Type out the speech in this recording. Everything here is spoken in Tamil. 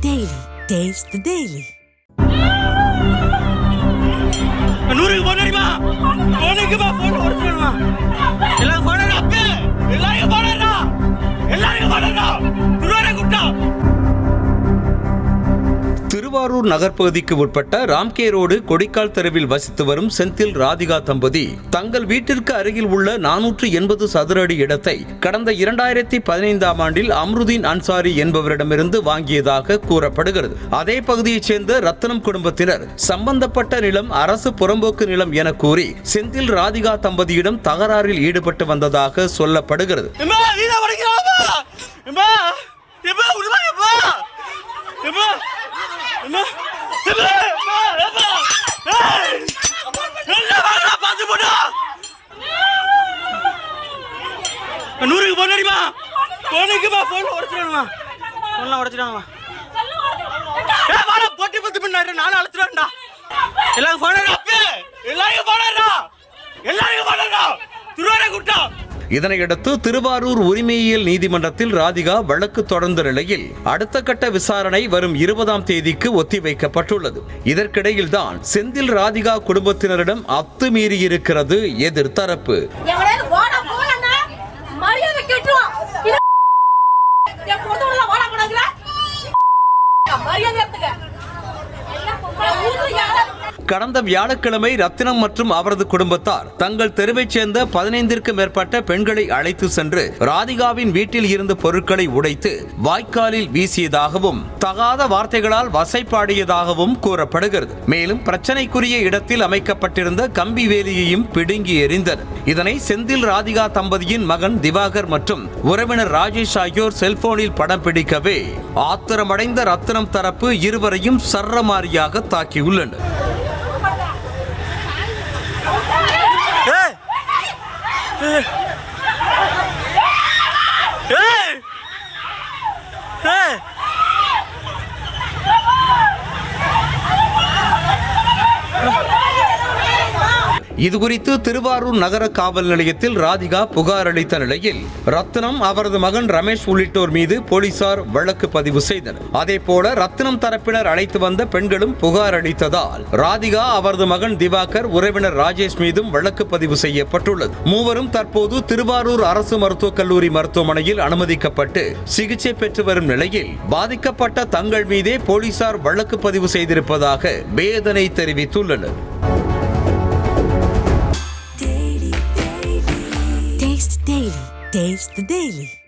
Daily. Taste the Daily. நூறுக்கு போன் அடிமா போனுக்குமா போன் உடச்சிடுமா எல்லாம் போன அப்பே எல்லாரும் போனடா துருவாரே குட்டா. திருவாரூர் நகர்பகுதிக்கு உட்பட்ட ராம்கே ரோடு கொடிக்கால் தெருவில் வசித்து வரும் செந்தில் ராதிகா தம்பதி தங்கள் வீட்டிற்கு அருகில் உள்ள 480 சதுர அடி இடத்தை கடந்த 2015ஆம் ஆண்டில் அம்ருதீன் அன்சாரி என்பவரிடமிருந்து வாங்கியதாக கூறப்படுகிறது. அதே பகுதியைச் சேர்ந்த ரத்னம் குடும்பத்தினர் சம்பந்தப்பட்ட நிலம் அரசு புறம்போக்கு நிலம் என கூறி செந்தில் ராதிகா தம்பதியிடம் தகராறில் ஈடுபட்டு வந்ததாக சொல்லப்படுகிறது. நூறுக்கு போன் அடிமா போனுக்குமா போன் உடச்சிடுமா உடச்சிடாமா போட்டி பத்து பண்ணாரு நானும் அழைச்சிடும்டா எல்லாரும் போன அப்பே எல்லாரும் போனடா துருவாரே குட்டா. இதனையடுத்து திருவாரூர் உரிமையியல் நீதிமன்றத்தில் ராதிகா வழக்கு தொடர்ந்த நிலையில் அடுத்த கட்ட விசாரணை வரும் 20ஆம் தேதிக்கு ஒத்திவைக்கப்பட்டுள்ளது. இதற்கிடையில்தான் செந்தில் ராதிகா குடும்பத்தினரிடம் அத்துமீறியிருக்கிறது எதிர்த்தரப்பு. கடந்த வியாழக்கிழமை ரத்தினம் மற்றும் அவரது குடும்பத்தார் தங்கள் தெருவைச் சேர்ந்த 15க்கும் மேற்பட்ட பெண்களை அழைத்து சென்று ராதிகாவின் வீட்டில் இருந்த பொருட்களை உடைத்து வாய்க்காலில் வீசியதாகவும் தகாத வார்த்தைகளால் வசைப்பாடியதாகவும் கூறப்படுகிறது. மேலும் பிரச்சனைக்குரிய இடத்தில் அமைக்கப்பட்டிருந்த கம்பி வேலியையும் பிடுங்கி எறிந்தனர். இதனை செந்தில் ராதிகா தம்பதியின் மகன் திவாகர் மற்றும் உறவினர் ராஜேஷ் ஆகியோர் செல்போனில் படம் பிடிக்கவே ஆத்திரமடைந்த ரத்தினம் தரப்பு இருவரையும் சரமாரியாக தாக்கியுள்ளனர். இதுகுறித்து திருவாரூர் நகர காவல் நிலையத்தில் ராதிகா புகார் அளித்த நிலையில் ரத்னம் அவரது மகன் ரமேஷ் உள்ளிட்டோர் மீது போலீசார் வழக்கு பதிவு செய்தனர். அதேபோல ரத்னம் தரப்பினர் அழைத்து வந்த பெண்களும் புகார் அளித்ததால் ராதிகா அவரது மகன் திவாகர் உறவினர் ராஜேஷ் மீதும் வழக்கு பதிவு செய்யப்பட்டுள்ளது. மூவரும் தற்போது திருவாரூர் அரசு மருத்துவக் கல்லூரி மருத்துவமனையில் அனுமதிக்கப்பட்டு சிகிச்சை பெற்று வரும் நிலையில் பாதிக்கப்பட்ட தங்கள் மீதே போலீசார் வழக்கு பதிவு செய்திருப்பதாக வேதனை தெரிவித்துள்ளனர். Taste the Daily.